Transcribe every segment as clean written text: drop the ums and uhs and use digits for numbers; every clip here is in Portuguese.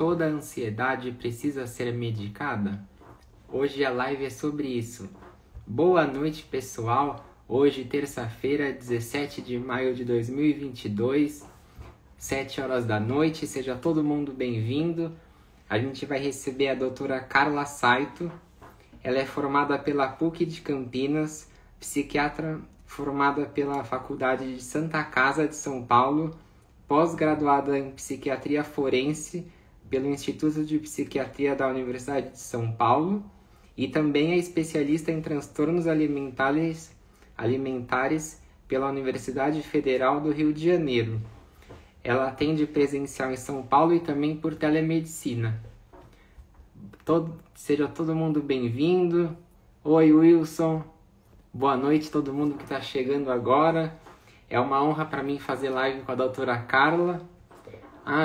Toda ansiedade precisa ser medicada? Hoje a live é sobre isso. Boa noite, pessoal. Hoje, terça-feira, 17 de maio de 2022, 7 horas da noite. Seja todo mundo bem-vindo. A gente vai receber a doutora Carla Saito. Ela é formada pela PUC de Campinas, psiquiatra formada pela Faculdade de Santa Casa de São Paulo, pós-graduada em Psiquiatria Forense pelo Instituto de Psiquiatria da Universidade de São Paulo e também é especialista em transtornos alimentares pela Universidade Federal do Rio de Janeiro. Ela atende presencial em São Paulo e também por telemedicina. Seja todo mundo bem-vindo. Oi, Wilson. Boa noite a todo mundo que está chegando agora. É uma honra para mim fazer live com a doutora Carla.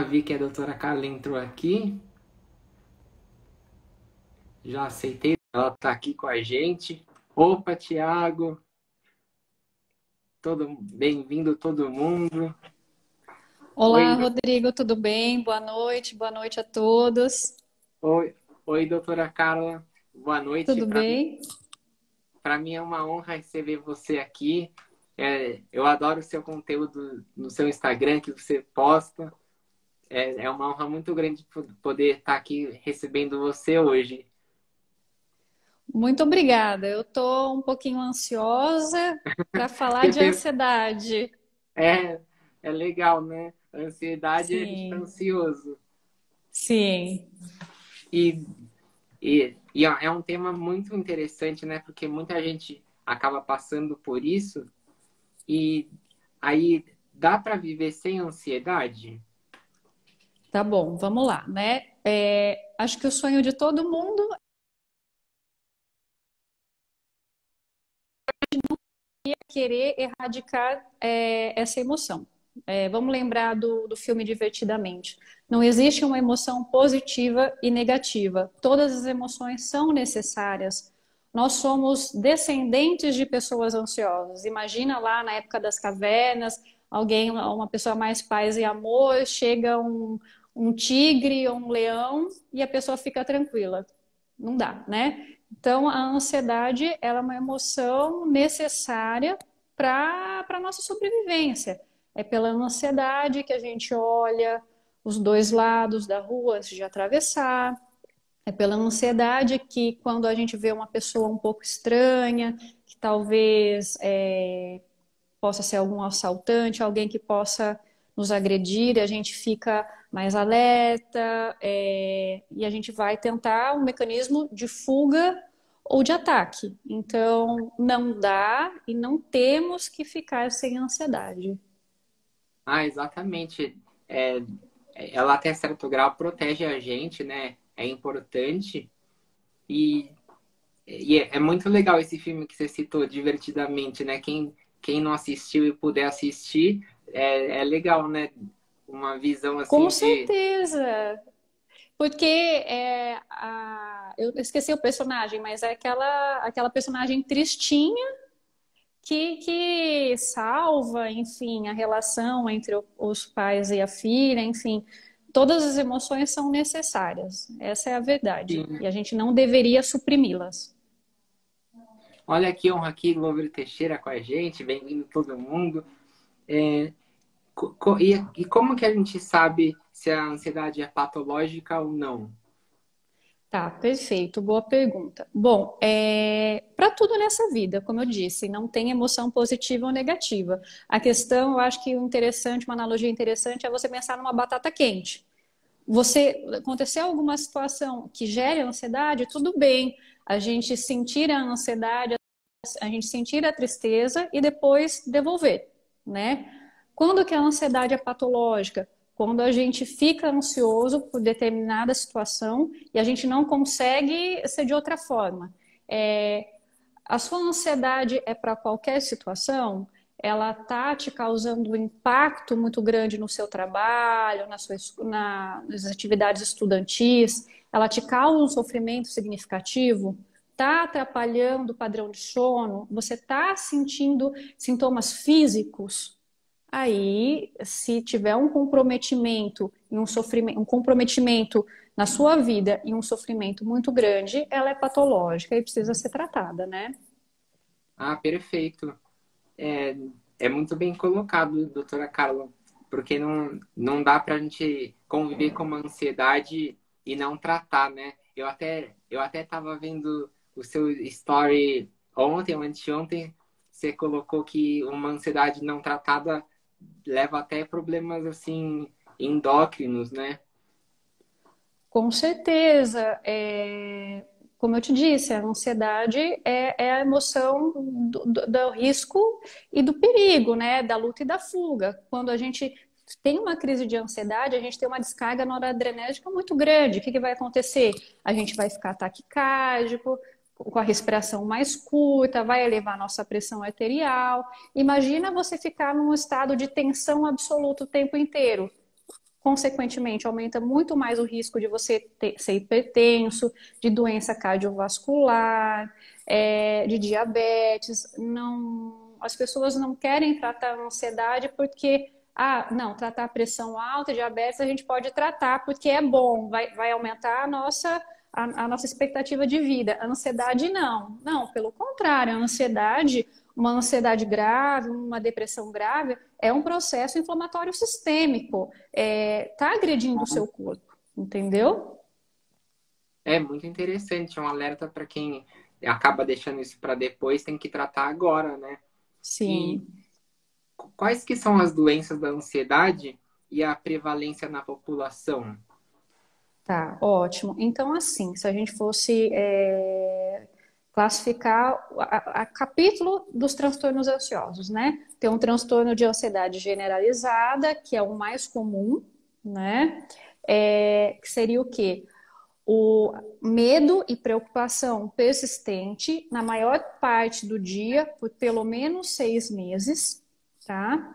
Vi que a doutora Carla entrou aqui. Já aceitei, ela está aqui com a gente. Opa, Tiago. Bem-vindo todo mundo. Olá, Rodrigo, tudo bem? Boa noite a todos. Oi, doutora Carla. Boa noite. Tudo bem? Para mim é uma honra receber você aqui. Eu adoro o seu conteúdo no seu Instagram que você posta. É uma honra muito grande poder estar aqui recebendo você hoje. Muito obrigada. Eu estou um pouquinho ansiosa para falar de ansiedade. É legal, né? Ansiedade, Sim. A gente tá ansioso. Sim. E é um tema muito interessante, né? Porque muita gente acaba passando por isso. E aí, dá para viver sem ansiedade? Tá bom, vamos lá, né? Acho que o sonho de todo mundo é querer erradicar essa emoção. Vamos lembrar do filme Divertidamente. Não existe uma emoção positiva e negativa. Todas as emoções são necessárias. Nós somos descendentes de pessoas ansiosas. Imagina lá na época das cavernas, uma pessoa mais paz e amor, chega um tigre ou um leão e a pessoa fica tranquila. Não dá, né? Então, a ansiedade ela é uma emoção necessária para a nossa sobrevivência. É pela ansiedade que a gente olha os dois lados da rua antes de atravessar. É pela ansiedade que quando a gente vê uma pessoa um pouco estranha, que talvez possa ser algum assaltante, alguém que possa nos agredir, a gente fica mais alerta e a gente vai tentar um mecanismo de fuga ou de ataque. Então, não dá e não temos que ficar sem ansiedade. Exatamente. Ela até certo grau protege a gente, né? É importante. E é muito legal esse filme que você citou, Divertidamente, né? Quem não assistiu e puder assistir, é legal, né? Uma visão assim Com de... certeza! Porque eu esqueci o personagem, mas é aquela personagem tristinha que salva, enfim, a relação entre os pais e a filha, enfim. Todas as emoções são necessárias, essa é a verdade. Sim. E a gente não deveria suprimi-las. Olha que honra aqui, Glover Teixeira com a gente, bem-vindo todo mundo. E como que a gente sabe se a ansiedade é patológica ou não? Tá, perfeito, boa pergunta. Bom, para tudo nessa vida, como eu disse, não tem emoção positiva ou negativa. A questão, eu acho que o interessante, uma analogia interessante é você pensar numa batata quente. Aconteceu alguma situação que gere ansiedade, tudo bem. A gente sentir a ansiedade, a gente sentir a tristeza e depois devolver, né? Quando que a ansiedade é patológica? Quando a gente fica ansioso por determinada situação e a gente não consegue ser de outra forma. A sua ansiedade é para qualquer situação? Ela está te causando um impacto muito grande no seu trabalho, nas atividades estudantis? Ela te causa um sofrimento significativo? Está atrapalhando o padrão de sono? Você está sentindo sintomas físicos? Aí, se tiver um comprometimento e um sofrimento, um comprometimento na sua vida e um sofrimento muito grande, ela é patológica e precisa ser tratada, né? Ah, perfeito. É, é muito bem colocado, doutora Carla, porque não dá pra gente conviver com uma ansiedade e não tratar, né? Eu até tava vendo o seu story ontem ou anteontem, você colocou que uma ansiedade não tratada leva até problemas, assim, endócrinos, né? Com certeza, como eu te disse, a ansiedade é a emoção do risco e do perigo, né? Da luta e da fuga. Quando a gente tem uma crise de ansiedade, a gente tem uma descarga noradrenérgica muito grande. O que que vai acontecer? A gente vai ficar taquicárdico, com a respiração mais curta, vai elevar a nossa pressão arterial. Imagina você ficar num estado de tensão absoluta o tempo inteiro. Consequentemente, aumenta muito mais o risco de você ser hipertenso, de doença cardiovascular, de diabetes. Não, as pessoas não querem tratar a ansiedade porque, não, tratar a pressão alta, diabetes, a gente pode tratar porque é bom, vai aumentar a nossa expectativa de vida. A ansiedade, não. Não, pelo contrário, a ansiedade, uma ansiedade grave, uma depressão grave, é um processo inflamatório sistêmico. Tá agredindo o seu corpo, entendeu? É muito interessante, é um alerta para quem acaba deixando isso para depois, tem que tratar agora, né? E Sim, quais que são as doenças da ansiedade e a prevalência na população? tá, ótimo. Então, assim, se a gente fosse classificar a capítulo dos transtornos ansiosos, né? Tem um transtorno de ansiedade generalizada, que é o mais comum, né? Que seria o quê? O medo e preocupação persistente na maior parte do dia, por pelo menos 6 meses, tá?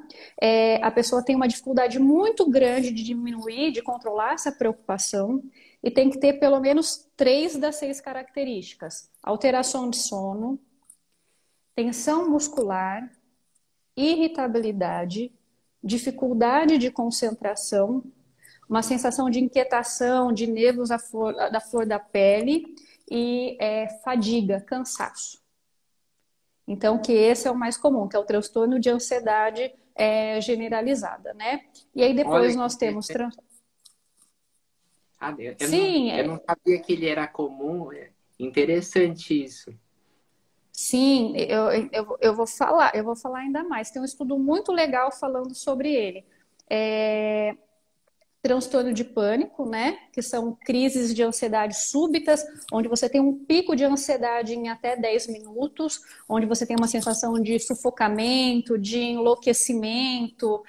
A pessoa tem uma dificuldade muito grande de diminuir, de controlar essa preocupação, e tem que ter pelo menos 3 das 6 características: alteração de sono, tensão muscular, irritabilidade, dificuldade de concentração, uma sensação de inquietação, de nervos da flor da pele e fadiga, cansaço. Então, que esse é o mais comum, que é o transtorno de ansiedade generalizada, né? E aí depois Olha que nós temos... interessante. Ah, Sim, eu não sabia que ele era comum. É interessante isso. sim, eu vou falar ainda mais. Tem um estudo muito legal falando sobre ele. É, transtorno de pânico, né? Que são crises de ansiedade súbitas, onde você tem um pico de ansiedade em até 10 minutos, onde você tem uma sensação de sufocamento, de enlouquecimento,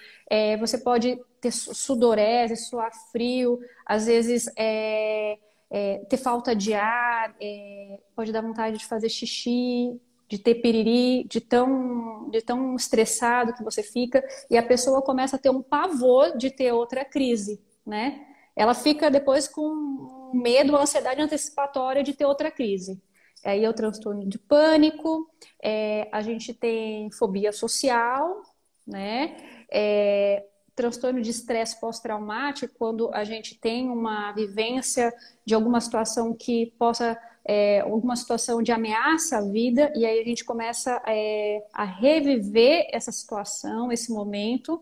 você pode ter sudorese, suar frio, às vezes ter falta de ar, pode dar vontade de fazer xixi, de ter piriri, de tão estressado que você fica, e a pessoa começa a ter um pavor de ter outra crise, né? Ela fica depois com medo, ansiedade antecipatória de ter outra crise. Aí é o transtorno de pânico, a gente tem fobia social, né? Transtorno de estresse pós-traumático, quando a gente tem uma vivência de alguma situação que possa alguma situação de ameaça à vida, e aí a gente começa a reviver essa situação, esse momento.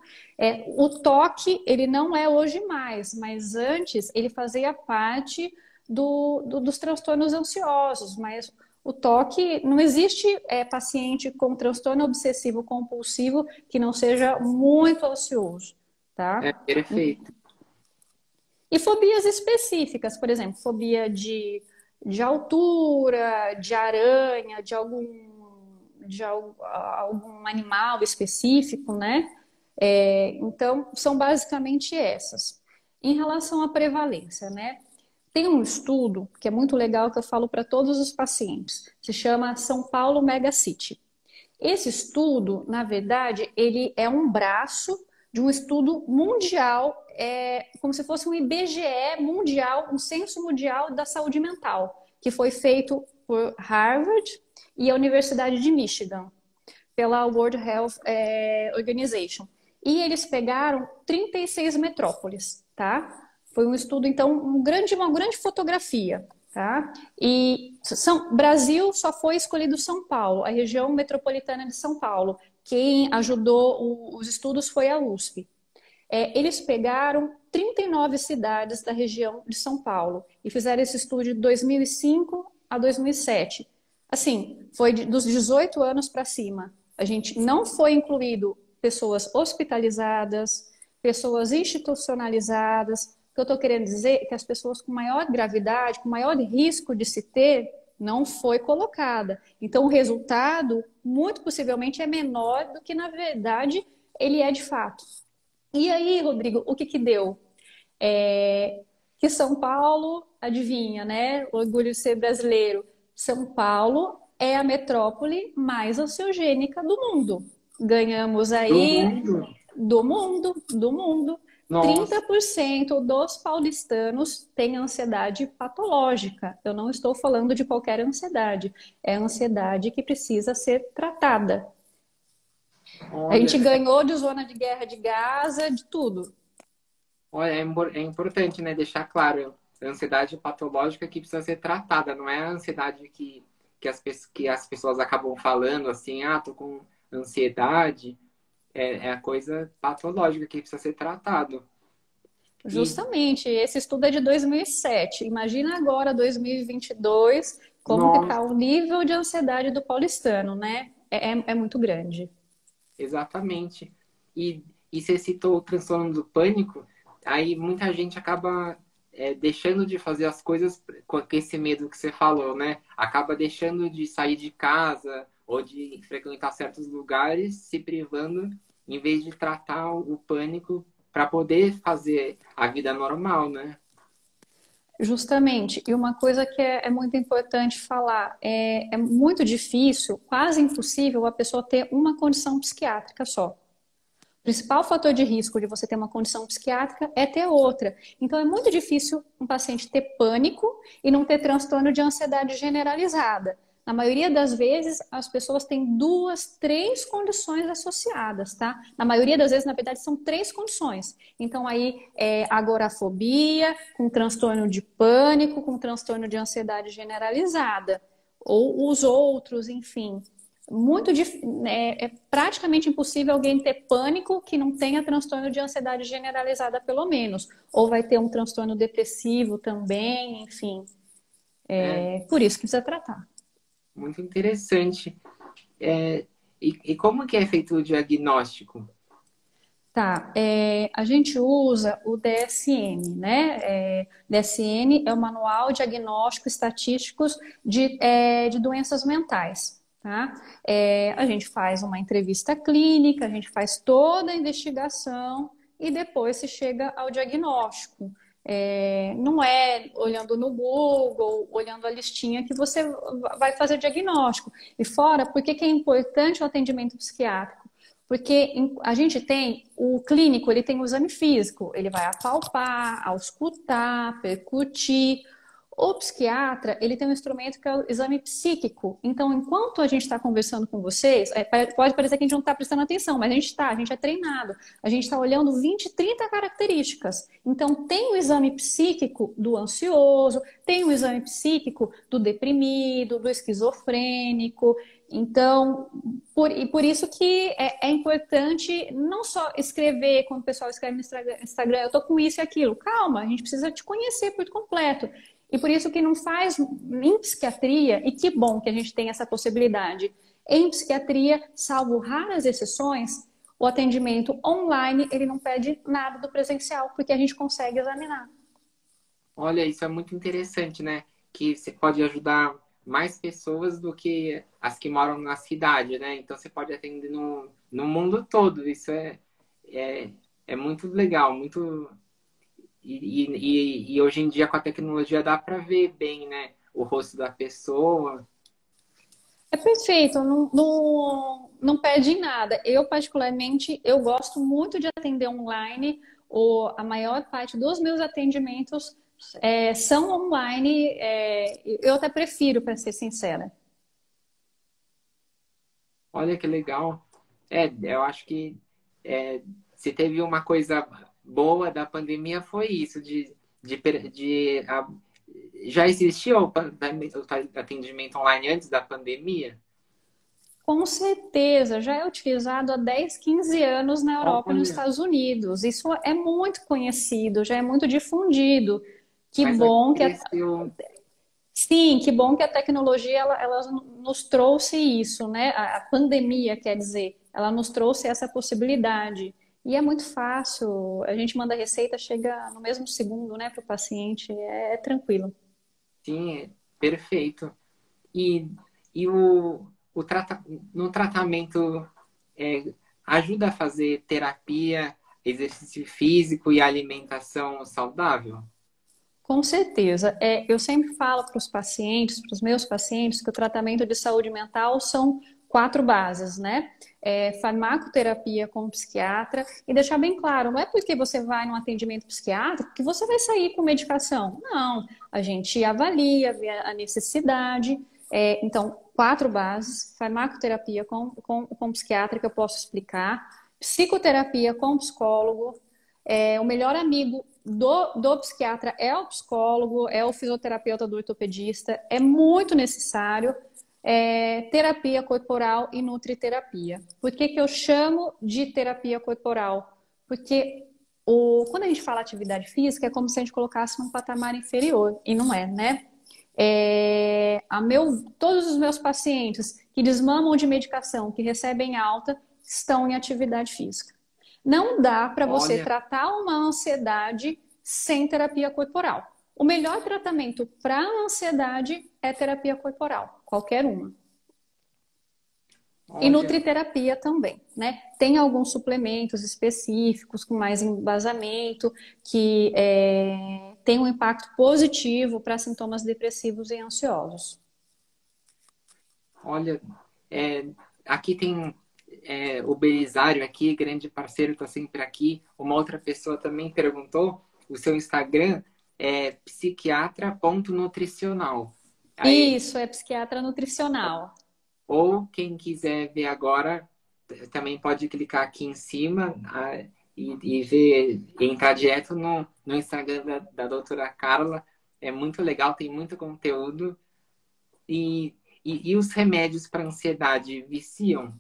O toque, ele não é hoje mais, mas antes ele fazia parte dos transtornos ansiosos, mas o toque, não existe paciente com transtorno obsessivo compulsivo que não seja muito ansioso, É tá? perfeito. E fobias específicas, por exemplo, fobia de altura, de aranha, algum animal específico, né? Então, são basicamente essas. Em relação à prevalência, né? Tem um estudo que é muito legal que eu falo para todos os pacientes. Se chama São Paulo Megacity. Esse estudo, na verdade, ele é um braço de um estudo mundial, como se fosse um IBGE mundial, um censo mundial da saúde mental, que foi feito por Harvard e a Universidade de Michigan, pela World Health Organization. E eles pegaram 36 metrópoles, tá? Foi um estudo, então, uma grande fotografia, tá? E Brasil só foi escolhido São Paulo, a região metropolitana de São Paulo. Quem ajudou os estudos foi a USP. Eles pegaram 39 cidades da região de São Paulo e fizeram esse estudo de 2005 a 2007. Assim, foi dos 18 anos para cima. A gente não foi incluído pessoas hospitalizadas, pessoas institucionalizadas. O que eu estou querendo dizer é que as pessoas com maior gravidade, com maior risco de se ter, não foi colocada. Então, o resultado, muito possivelmente, é menor do que, na verdade, ele é de fato. E aí, Rodrigo, o que que deu? Que São Paulo, adivinha, né? O orgulho de ser brasileiro. São Paulo é a metrópole mais ansiogênica do mundo. Ganhamos Do aí mundo? do mundo. Nossa, 30% dos paulistanos têm ansiedade patológica. Eu não estou falando de qualquer ansiedade. É ansiedade que precisa ser tratada. A gente olha, ganhou de zona de guerra de Gaza, de tudo. olha, é importante, né, deixar claro, a ansiedade patológica que precisa ser tratada, não é a ansiedade que as pessoas acabam falando assim, ah, tô com ansiedade, é a coisa patológica que precisa ser tratado. E, Justamente, esse estudo é de 2007. Imagina agora, 2022, como que está nossa, o nível de ansiedade do paulistano, né? É muito grande. exatamente. E, e você citou o transtorno do pânico, aí muita gente acaba deixando de fazer as coisas com esse medo que você falou, né? Acaba deixando de sair de casa ou de frequentar certos lugares, se privando, em vez de tratar o pânico para poder fazer a vida normal, né? Justamente. E uma coisa que é muito importante falar, é muito difícil, quase impossível, a pessoa ter uma condição psiquiátrica só. O principal fator de risco de você ter uma condição psiquiátrica é ter outra. Então, é muito difícil um paciente ter pânico e não ter transtorno de ansiedade generalizada. Na maioria das vezes, as pessoas têm duas, três condições associadas, tá? Na maioria das vezes, na verdade, são três condições. Então, aí, agorafobia, com transtorno de pânico, com transtorno de ansiedade generalizada. Ou os outros, enfim é praticamente impossível alguém ter pânico que não tenha transtorno de ansiedade generalizada, pelo menos. Ou vai ter um transtorno depressivo também, enfim. É Por isso que precisa tratar. muito interessante. É, e como que é feito o diagnóstico? Tá, a gente usa o DSM, né? DSM é o Manual Diagnóstico Estatísticos de Doenças Mentais, tá? A gente faz uma entrevista clínica, a gente faz toda a investigação e depois se chega ao diagnóstico. Não é olhando no Google, olhando a listinha que você vai fazer o diagnóstico. E fora, por que que é importante o atendimento psiquiátrico? Porque a gente tem, o clínico, ele tem o exame físico, ele vai apalpar, auscultar, percutir. O psiquiatra, ele tem um instrumento que é o exame psíquico. Então, enquanto a gente está conversando com vocês, pode parecer que a gente não está prestando atenção, mas a gente é treinado. A gente está olhando 20, 30 características. Então, tem o exame psíquico do ansioso, tem o exame psíquico do deprimido, do esquizofrênico. Então, por isso que é importante não só escrever, quando o pessoal escreve no Instagram, eu tô com isso e aquilo. Calma, a gente precisa te conhecer por completo. E por isso que não faz em psiquiatria, e que bom que a gente tem essa possibilidade. Em psiquiatria, salvo raras exceções, o atendimento online, ele não pede nada do presencial, porque a gente consegue examinar. Olha, isso é muito interessante, né? Que você pode ajudar mais pessoas do que as que moram na cidade, né? Então você pode atender no mundo todo. Isso é, é muito legal, muito. E hoje em dia com a tecnologia dá para ver bem, né? O rosto da pessoa. É perfeito, não pede em nada. Eu, particularmente, eu gosto muito de atender online. A maior parte dos meus atendimentos são online. Eu até prefiro, para ser sincera. Olha que legal. Eu acho que é, se teve uma coisa boa da pandemia foi isso, já existia o atendimento online antes da pandemia? Com certeza, já é utilizado há 10, 15 anos na Europa e nos Olha, Estados Unidos. Isso é muito conhecido, já é muito difundido. Que mas aqui bom que cresceu. sim, que bom que a tecnologia ela nos trouxe isso, né? A pandemia, quer dizer, ela nos trouxe essa possibilidade. E é muito fácil, a gente manda a receita, chega no mesmo segundo, né, para o paciente, é tranquilo. Sim, perfeito. E, e no tratamento ajuda a fazer terapia, exercício físico e alimentação saudável? Com certeza. Eu sempre falo para os pacientes, para os meus pacientes, que o tratamento de saúde mental são quatro bases, né? Farmacoterapia com o psiquiatra e deixar bem claro, não é porque você vai num atendimento psiquiátrico que você vai sair com medicação. Não, a gente avalia, vê a necessidade. Então, quatro bases, farmacoterapia com psiquiatra, que eu posso explicar, psicoterapia com psicólogo, o melhor amigo do psiquiatra é o psicólogo, é o fisioterapeuta do ortopedista, é muito necessário terapia corporal e nutriterapia. Por que que eu chamo de terapia corporal? Porque quando a gente fala atividade física, é como se a gente colocasse num patamar inferior, e não é, né? Todos os meus pacientes que desmamam de medicação, que recebem alta, estão em atividade física. Não dá para você Olha, tratar uma ansiedade sem terapia corporal. O melhor tratamento para a ansiedade é terapia corporal, qualquer uma. E olha, nutriterapia também, né? Tem alguns suplementos específicos com mais embasamento que tem um impacto positivo para sintomas depressivos e ansiosos. olha. é, Aqui tem o Belisário aqui, grande parceiro, está sempre aqui. Uma outra pessoa também perguntou, o seu Instagram é psiquiatra.nutricional. Aí, Isso é psiquiatra nutricional. ou quem quiser ver agora, também pode clicar aqui em cima e ver, entrar direto no Instagram da doutora Carla. É muito legal, tem muito conteúdo. E, e os remédios para ansiedade viciam?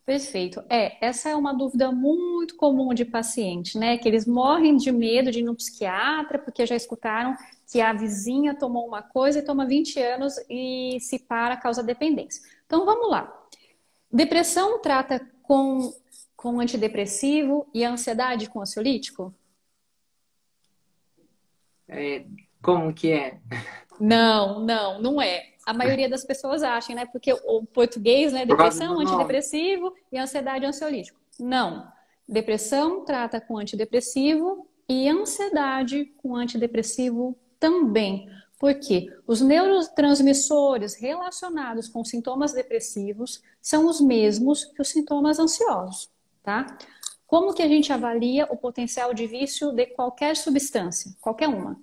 Perfeito. Essa é uma dúvida muito comum de paciente, né? Que eles morrem de medo de ir no psiquiatra porque já escutaram que a vizinha tomou uma coisa e toma 20 anos e se para causa dependência. Então vamos lá. Depressão trata com antidepressivo e a ansiedade com ansiolítico? É, como que é? Não, não, não é. A maioria das pessoas acham, né? Porque o português, né? Por causa do Depressão, nome. antidepressivo e ansiedade ansiolítico. Não. Depressão trata com antidepressivo e ansiedade com antidepressivo também. Porque os neurotransmissores relacionados com sintomas depressivos são os mesmos que os sintomas ansiosos, tá? Como que a gente avalia o potencial de vício de qualquer substância? Qualquer uma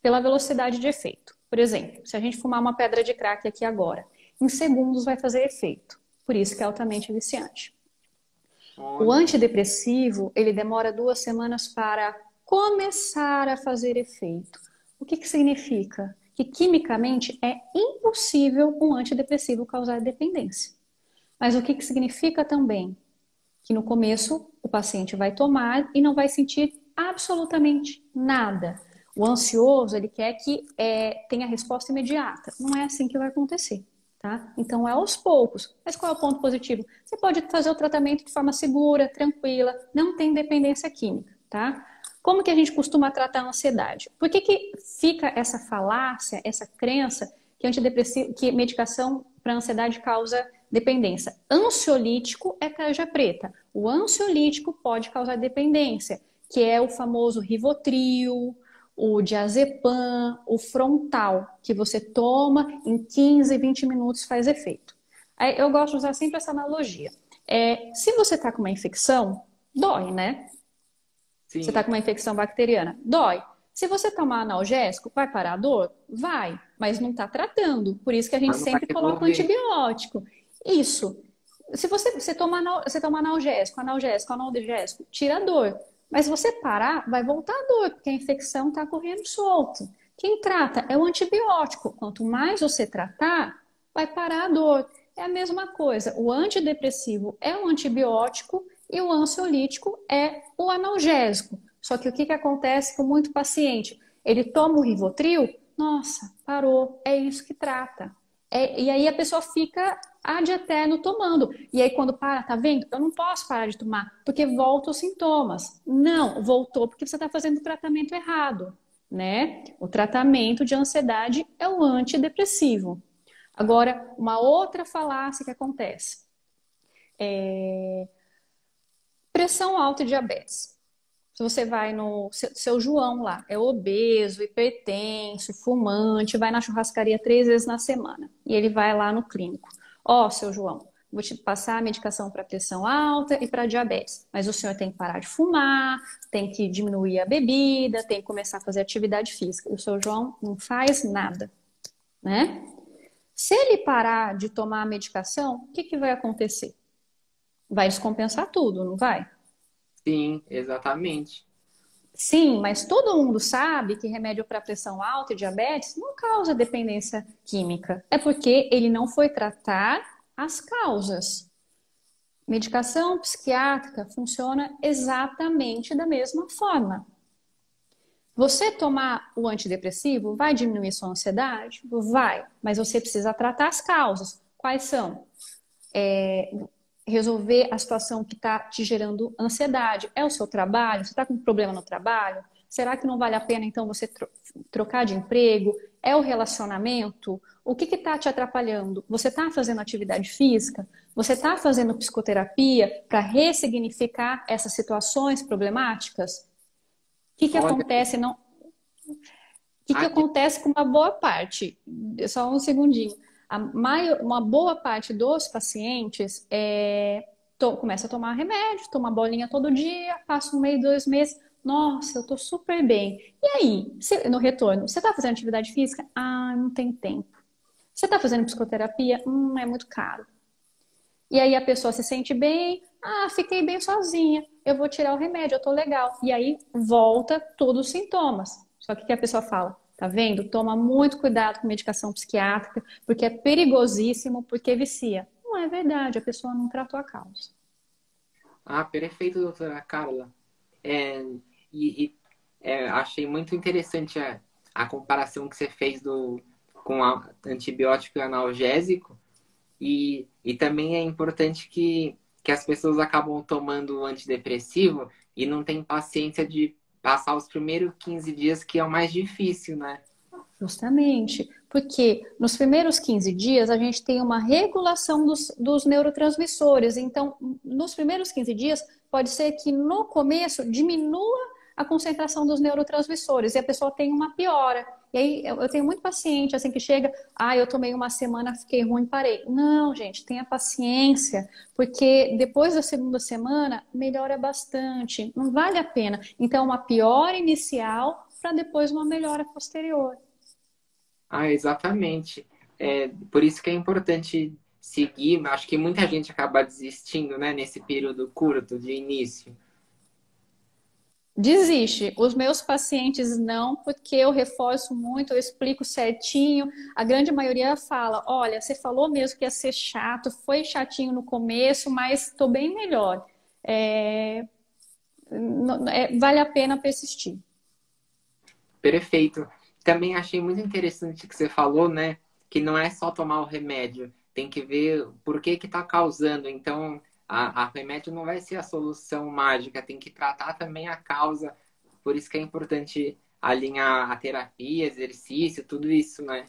pela velocidade de efeito. Por exemplo, se a gente fumar uma pedra de crack aqui agora, em segundos vai fazer efeito. Por isso que é altamente viciante. O Olha, antidepressivo, ele demora 2 semanas para começar a fazer efeito. O que que significa? Que quimicamente é impossível um antidepressivo causar dependência. Mas o que que significa também? Que no começo o paciente vai tomar e não vai sentir absolutamente nada. O ansioso, ele quer que tenha resposta imediata. Não é assim que vai acontecer, tá? Então é aos poucos. Mas qual é o ponto positivo? Você pode fazer o tratamento de forma segura, tranquila, não tem dependência química, tá? Como que a gente costuma tratar a ansiedade? Por que que fica essa falácia, essa crença que antidepressivo, que medicação para ansiedade causa dependência? Ansiolítico é tarja preta. O ansiolítico pode causar dependência, que é o famoso Rivotril, o diazepam, o frontal, que você toma em 15, 20 minutos faz efeito. Aí eu gosto de usar sempre essa analogia. Se você está com uma infecção, dói, né? Você está sim, com uma infecção bacteriana, dói. Se você tomar analgésico, vai parar a dor? Vai, mas não está tratando. Por isso que a gente mas não vai sempre coloca o resolver. antibiótico. Isso. Se você toma analgésico, tira a dor. Mas se você parar, vai voltar a dor, porque a infecção está correndo solto. Quem trata é o antibiótico. Quanto mais você tratar, vai parar a dor. É a mesma coisa. O antidepressivo é o antibiótico e o ansiolítico é o analgésico. Só que o que acontece com muito paciente? Ele toma o Rivotril, nossa, parou, é isso que trata. E aí a pessoa fica ad eterno tomando. E aí quando para, tá vendo? Eu não posso parar de tomar, porque voltam os sintomas. Não, voltou porque você está fazendo o tratamento errado, né? O tratamento de ansiedade é o antidepressivo. Agora, uma outra falácia que acontece é pressão alta e diabetes. Se você vai no seu João lá, é obeso, hipertenso, fumante, vai na churrascaria 3 vezes na semana. E ele vai lá no clínico. Ó, seu João, vou te passar a medicação para pressão alta e para diabetes. Mas o senhor tem que parar de fumar, tem que diminuir a bebida, tem que começar a fazer atividade física. E o seu João não faz nada, né? Se ele parar de tomar a medicação, o que vai acontecer? Vai descompensar tudo, não vai? Sim, exatamente. Sim, mas todo mundo sabe que remédio para pressão alta e diabetes não causa dependência química. É porque ele não foi tratar as causas. Medicação psiquiátrica funciona exatamente da mesma forma. Você tomar o antidepressivo vai diminuir sua ansiedade? Vai, mas você precisa tratar as causas. Quais são? Resolver a situação que está te gerando ansiedade. É o seu trabalho? Você está com um problema no trabalho? Será que não vale a pena então você trocar de emprego? É o relacionamento? O que está te atrapalhando? Você está fazendo atividade física? Você está fazendo psicoterapia para ressignificar essas situações problemáticas? O que Olha, acontece? Não, que aqui, acontece com uma boa parte? Só um segundinho. Uma boa parte dos pacientes começa a tomar remédio, toma bolinha todo dia, passa 1 mês, 2 meses. Nossa, eu tô super bem. E aí, no retorno, você tá fazendo atividade física? Ah, não tem tempo. Você tá fazendo psicoterapia? É muito caro. E aí a pessoa se sente bem, ah, fiquei bem sozinha, eu vou tirar o remédio, eu tô legal. E aí volta todos os sintomas. Só que o que a pessoa fala? Tá vendo? Toma muito cuidado com medicação psiquiátrica, porque é perigosíssimo, porque vicia. Não é verdade, a pessoa não tratou a causa. perfeito, doutora Carla. É, achei muito interessante a comparação que você fez com antibiótico e analgésico. E também é importante que as pessoas acabam tomando o antidepressivo e não têm paciência de passar os primeiros 15 dias, que é o mais difícil, né? Justamente, porque nos primeiros 15 dias a gente tem uma regulação dos neurotransmissores. Então, nos primeiros 15 dias, pode ser que no começo diminua a concentração dos neurotransmissores e a pessoa tem uma piora. E aí eu tenho muito paciente assim que chega, eu tomei 1 semana, fiquei ruim, parei. Não, gente, tenha paciência, porque depois da segunda semana melhora bastante, não vale a pena. Então, uma piora inicial para depois uma melhora posterior. Exatamente. Por isso que é importante seguir. Acho que muita gente acaba desistindo, né, nesse período curto de início. Desiste. Os meus pacientes não, porque eu reforço muito, eu explico certinho. A grande maioria fala: olha, você falou mesmo que ia ser chato, foi chatinho no começo, mas estou bem melhor. Vale a pena persistir. Perfeito. Também achei muito interessante que você falou, né, que não é só tomar o remédio, tem que ver por que está causando. Então, a remédio não vai ser a solução mágica, tem que tratar também a causa. Por isso que é importante alinhar a terapia, exercício, tudo isso, né?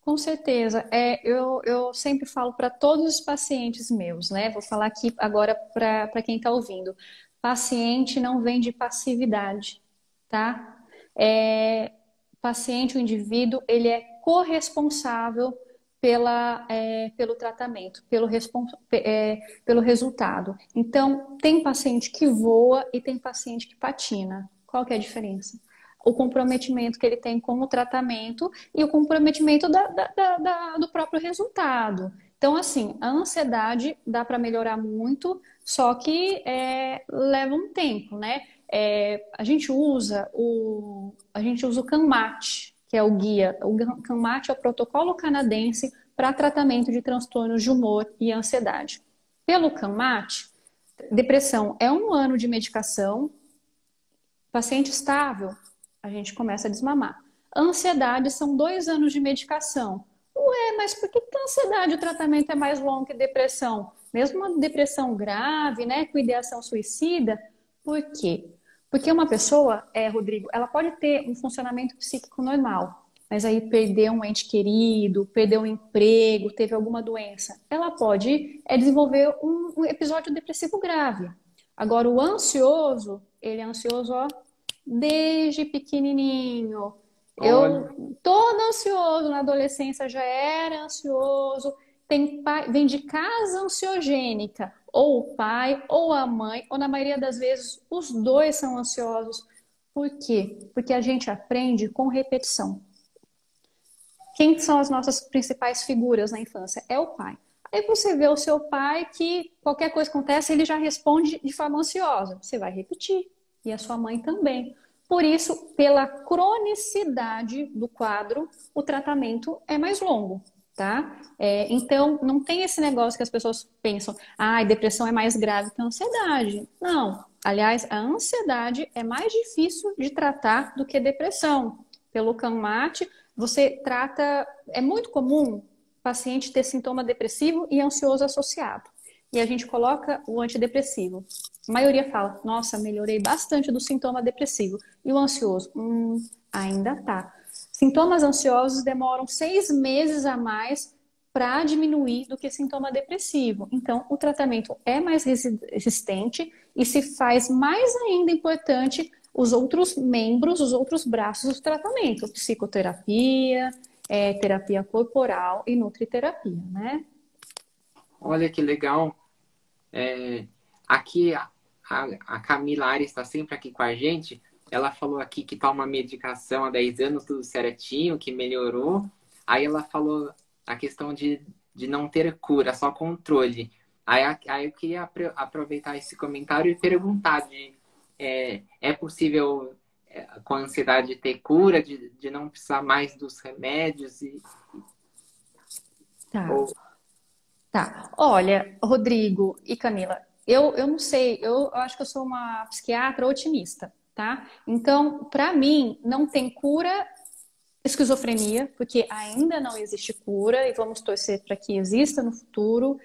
Com certeza. Eu sempre falo para todos os pacientes meus, né? Vou falar aqui agora para quem está ouvindo. Paciente não vem de passividade, tá? Paciente, o indivíduo, ele é corresponsável pelo tratamento, pelo resultado. Então, tem paciente que voa e tem paciente que patina. Qual que é a diferença? O comprometimento que ele tem com o tratamento e o comprometimento do próprio resultado. Então, assim, a ansiedade dá para melhorar muito, só que leva um tempo, né? A gente usa o CANMAT, que é o guia. O CANMAT é o protocolo canadense para tratamento de transtornos de humor e ansiedade. Pelo CANMAT, depressão é 1 ano de medicação, paciente estável, a gente começa a desmamar. Ansiedade são 2 anos de medicação. Ué, mas por que a ansiedade o tratamento é mais longo que depressão? Mesmo uma depressão grave, né, com ideação suicida, por quê? Porque uma pessoa, Rodrigo, ela pode ter um funcionamento psíquico normal, mas aí perdeu um ente querido, perdeu um emprego, teve alguma doença, ela pode desenvolver um episódio depressivo grave. Agora, o ansioso, ele é ansioso, ó, desde pequenininho. Olha, Eu todo ansioso na adolescência, já era ansioso. Tem pai, vem de casa ansiogênica, ou o pai, ou a mãe, ou na maioria das vezes os dois são ansiosos. Por quê? Porque a gente aprende com repetição. Quem são as nossas principais figuras na infância? É o pai. Aí você vê o seu pai que qualquer coisa que acontece, ele já responde de forma ansiosa. Você vai repetir. E a sua mãe também. Por isso, pela cronicidade do quadro, o tratamento é mais longo, tá? Então, não tem esse negócio que as pessoas pensam, a depressão é mais grave que a ansiedade. Não. Aliás, a ansiedade é mais difícil de tratar do que a depressão. Pelo CANMAT, você trata. É muito comum o paciente ter sintoma depressivo e ansioso associado. E a gente coloca o antidepressivo. A maioria fala: nossa, melhorei bastante do sintoma depressivo. E o ansioso? Ainda tá. Sintomas ansiosos demoram 6 meses a mais para diminuir do que sintoma depressivo. Então, o tratamento é mais resistente e se faz mais ainda importante os outros membros, os outros braços do tratamento, psicoterapia, terapia corporal e nutriterapia, né? olha que legal. É, aqui a Camila Ares está sempre aqui com a gente. Ela falou aqui que toma medicação há 10 anos, tudo certinho, que melhorou. Aí ela falou a questão de não ter cura, só controle. Aí eu queria aproveitar esse comentário e perguntar é possível com a ansiedade ter cura, de não precisar mais dos remédios? Tá. Ou, Tá. Olha, Rodrigo e Camila, eu não sei, eu acho que eu sou uma psiquiatra otimista, tá? Então, para mim, não tem cura esquizofrenia, porque ainda não existe cura e vamos torcer para que exista no futuro.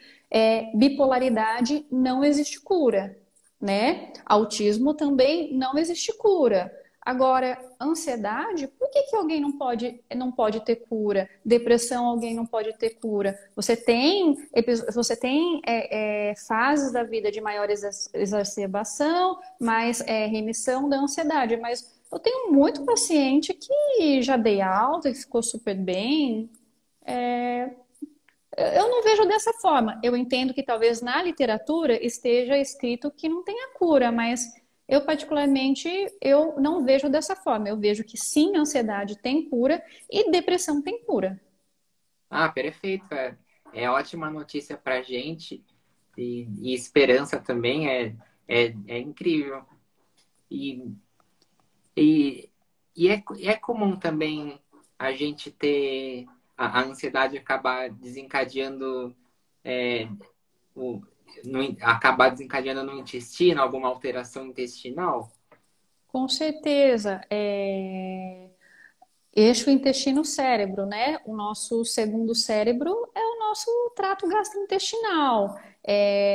Bipolaridade não existe cura, né? Autismo também não existe cura. Agora, ansiedade, por que alguém não pode ter cura? Depressão, alguém não pode ter cura. Você tem fases da vida de maior exacerbação, mais remissão da ansiedade, mas eu tenho muito paciente que já dei alta e ficou super bem. Eu não vejo dessa forma. Eu entendo que talvez na literatura esteja escrito que não tenha cura, mas eu particularmente eu não vejo dessa forma. Eu vejo que sim, ansiedade tem cura e depressão tem cura. perfeito. É ótima notícia para gente e esperança também é incrível. E, e, e é comum também a gente ter a ansiedade acabar desencadeando é, o, acabar desencadeando no intestino, alguma alteração intestinal? Com certeza. Eixo intestino-cérebro, né? O nosso segundo cérebro é o nosso trato gastrointestinal.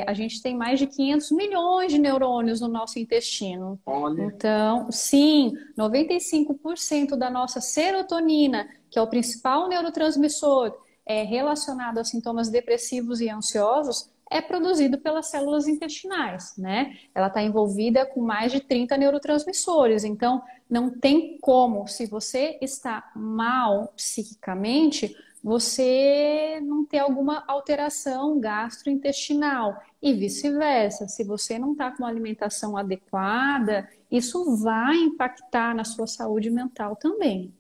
A gente tem mais de 500 milhões de neurônios no nosso intestino. Olha, Então, sim, 95% da nossa serotonina, que é o principal neurotransmissor relacionado a sintomas depressivos e ansiosos, é produzido pelas células intestinais, né? Ela está envolvida com mais de 30 neurotransmissores. Então, não tem como, se você está mal psiquicamente, você não ter alguma alteração gastrointestinal e vice-versa. Se você não está com uma alimentação adequada, isso vai impactar na sua saúde mental também.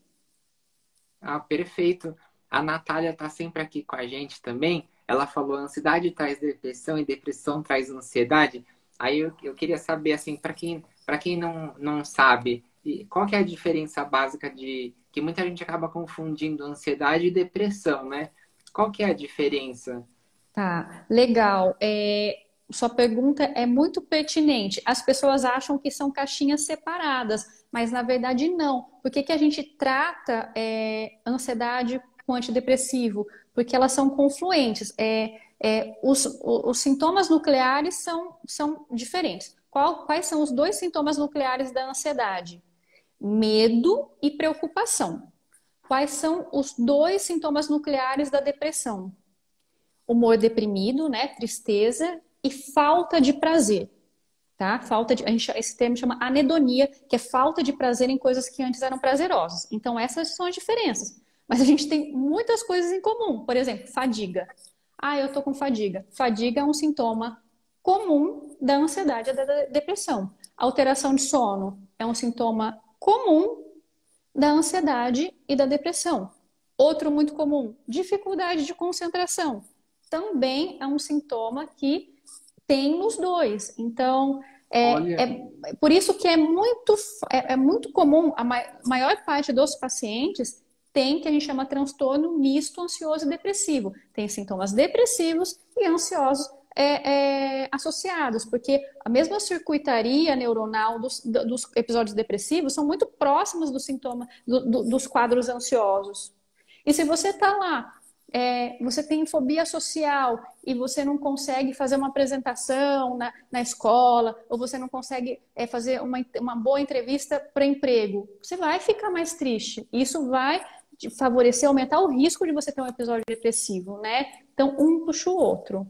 perfeito. A Natália está sempre aqui com a gente também. ela falou ansiedade traz depressão e depressão traz ansiedade. Aí eu queria saber, assim, para quem não sabe, qual que é a diferença básica de... Que muita gente acaba confundindo ansiedade e depressão, né? Qual que é a diferença? Tá, legal. Sua pergunta é muito pertinente. As pessoas acham que são caixinhas separadas, mas na verdade não. Por que que a gente trata ansiedade com antidepressivo? Porque elas são confluentes. Os sintomas nucleares são diferentes. Quais são os dois sintomas nucleares da ansiedade? Medo e preocupação. Quais são os dois sintomas nucleares da depressão? Humor deprimido, né? Tristeza e falta de prazer, tá? Esse termo chama anedonia, que é falta de prazer em coisas que antes eram prazerosas. Então, essas são as diferenças. Mas a gente tem muitas coisas em comum. Por exemplo, fadiga. Ah, eu tô com fadiga. Fadiga é um sintoma comum da ansiedade e da depressão. Alteração de sono é um sintoma comum da ansiedade e da depressão. Outro muito comum, dificuldade de concentração. Também é um sintoma que tem nos dois. Então, Olha, por isso que é muito comum, maior parte dos pacientes tem que a gente chama transtorno misto ansioso e depressivo. Tem sintomas depressivos e ansiosos associados, porque a mesma circuitaria neuronal dos episódios depressivos são muito próximos do sintoma, dos quadros ansiosos. E se você está lá, você tem fobia social e você não consegue fazer uma apresentação na escola, ou você não consegue fazer uma boa entrevista para emprego, você vai ficar mais triste. Isso vai te favorecer, aumentar o risco de você ter um episódio depressivo, né? Então, um puxa o outro.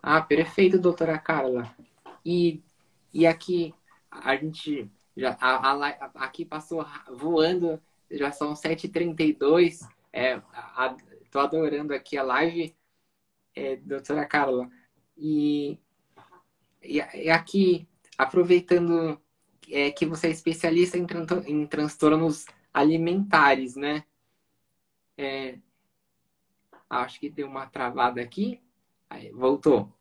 ah, perfeito, doutora Carla. E, e aqui a gente já aqui passou voando, já são 7h32. Tô adorando aqui a live, doutora Carla. E, e aqui, aproveitando que você é especialista em transtornos alimentares, né? Acho que deu uma travada aqui. Aí, voltou.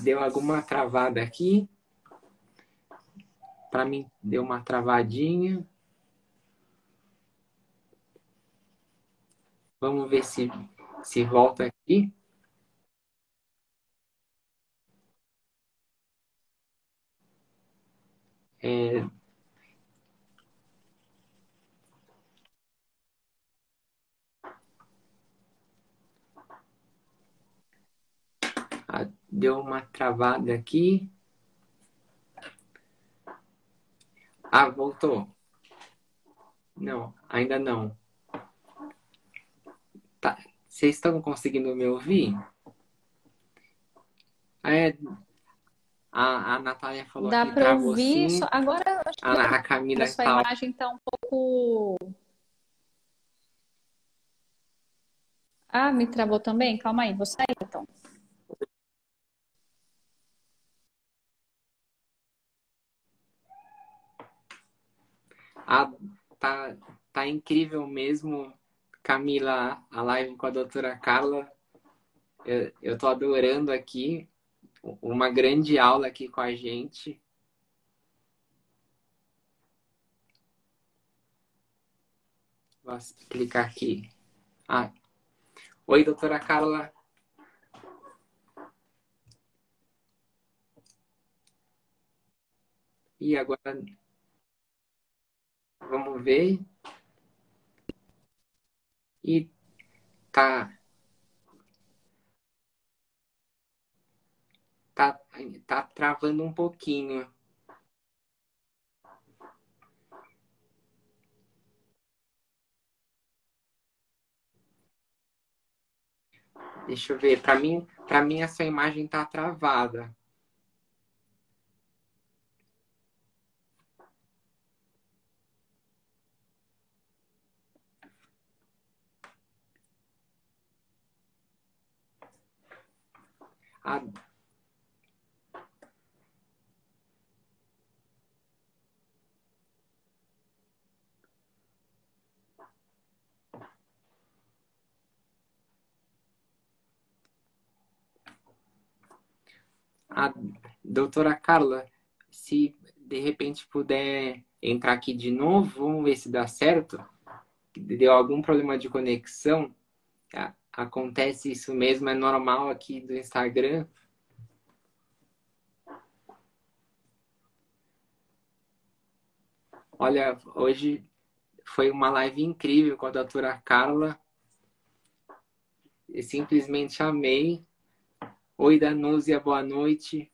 Deu alguma travada aqui. Para mim, deu uma travadinha. Vamos ver se volta aqui. É, deu uma travada aqui. Ah, voltou. Não, ainda não. Tá. Vocês estão conseguindo me ouvir? É, a Natália falou Dá que para travou ouvir, sim. agora acho que A a Camila sua está. imagem está um pouco. Ah, me travou também? Calma aí, vou sair então. Ah, tá, tá incrível mesmo, Camila, a live com a doutora Carla. Eu tô adorando aqui. Uma grande aula aqui com a gente. Vou clicar aqui. Ah, oi, doutora Carla. E agora vamos ver. E tá, tá, tá travando um pouquinho. Deixa eu ver. Para mim essa imagem tá travada. Ah, A doutora Carla, se de repente puder entrar aqui de novo, vamos ver se dá certo. Deu algum problema de conexão. Acontece isso mesmo, é normal aqui do Instagram. Olha, hoje foi uma live incrível com a doutora Carla. Eu simplesmente amei. Oi, Danúzia, boa noite.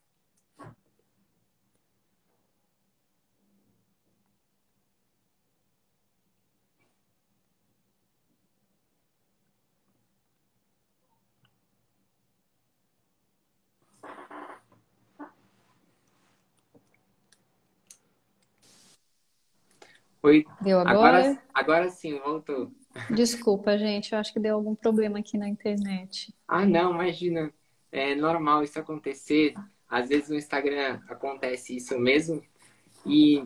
Oi, Deu agora, agora? agora sim, voltou. Desculpa, gente, eu acho que deu algum problema aqui na internet. Ah, não, imagina. É normal isso acontecer. Às vezes no Instagram acontece isso mesmo. E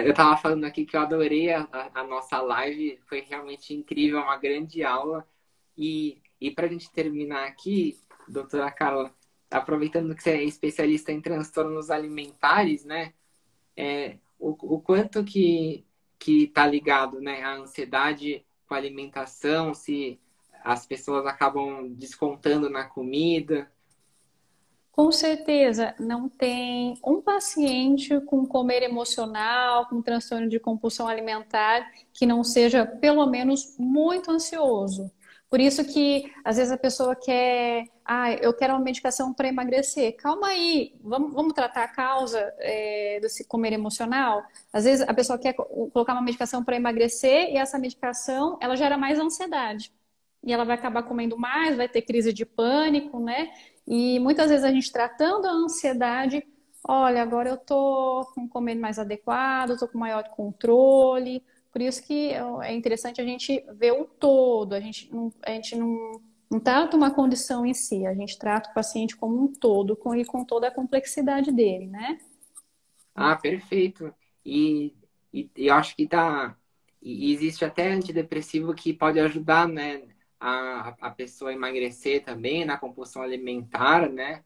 eu tava falando aqui que eu adorei a nossa live. Foi realmente incrível, uma grande aula. E para a gente terminar aqui, doutora Carla, aproveitando que você é especialista em transtornos alimentares, né? O quanto que está ligado, né, a ansiedade com a alimentação, se as pessoas acabam descontando na comida. Com certeza, não tem um paciente com comer emocional, com transtorno de compulsão alimentar, que não seja pelo menos muito ansioso. Por isso que às vezes a pessoa quer, eu quero uma medicação para emagrecer. Calma aí, vamos tratar a causa desse comer emocional. Às vezes a pessoa quer colocar uma medicação para emagrecer e essa medicação ela gera mais ansiedade. E ela vai acabar comendo mais, vai ter crise de pânico, né? E muitas vezes a gente tratando a ansiedade, olha, agora eu tô com um comer mais adequado, tô com maior controle. Por isso que é interessante a gente ver o todo, a gente não trata uma condição em si, a gente trata o paciente como um todo, com toda a complexidade dele, né? Ah, perfeito. E eu acho que tá. E existe até antidepressivo que pode ajudar, né, a pessoa a emagrecer também na compulsão alimentar, né?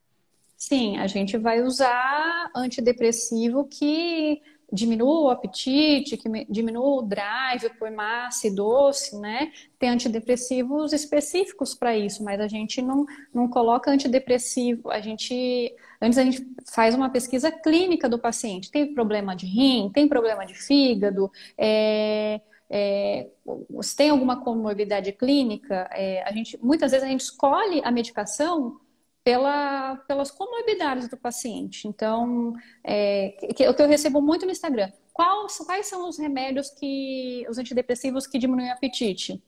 Sim, a gente vai usar antidepressivo que diminua o apetite, diminua o drive por massa e doce, né? Tem antidepressivos específicos para isso, mas a gente não coloca antidepressivo. Antes a gente faz uma pesquisa clínica do paciente. Tem problema de rim, tem problema de fígado, se tem alguma comorbidade clínica, muitas vezes a gente escolhe a medicação pelas comorbidades do paciente. Então, o que eu recebo muito no Instagram, quais são os remédios os antidepressivos que diminuem o apetite?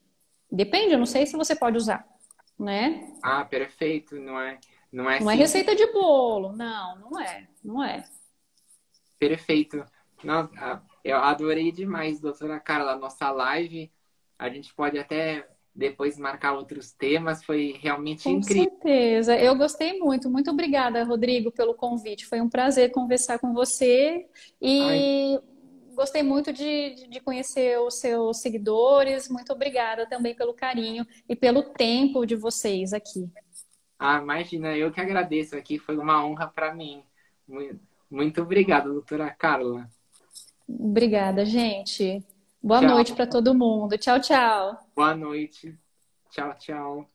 Depende, eu não sei se você pode usar, né? Ah, perfeito. Não é Não é simples. receita de bolo, não é. Perfeito. Nossa, eu adorei demais, doutora Carla, a nossa live. A gente pode até depois marcar outros temas. Foi realmente Com incrível. certeza. Eu gostei muito. Muito obrigada, Rodrigo, pelo convite. Foi um prazer conversar com você Ai, e gostei muito de conhecer os seus seguidores. Muito obrigada também pelo carinho e pelo tempo de vocês aqui. imagina, eu que agradeço aqui. Foi uma honra para mim. Muito obrigado, doutora Carla. Obrigada, gente. Boa Tchau. noite para todo mundo. Tchau, tchau. Boa noite. Tchau, tchau.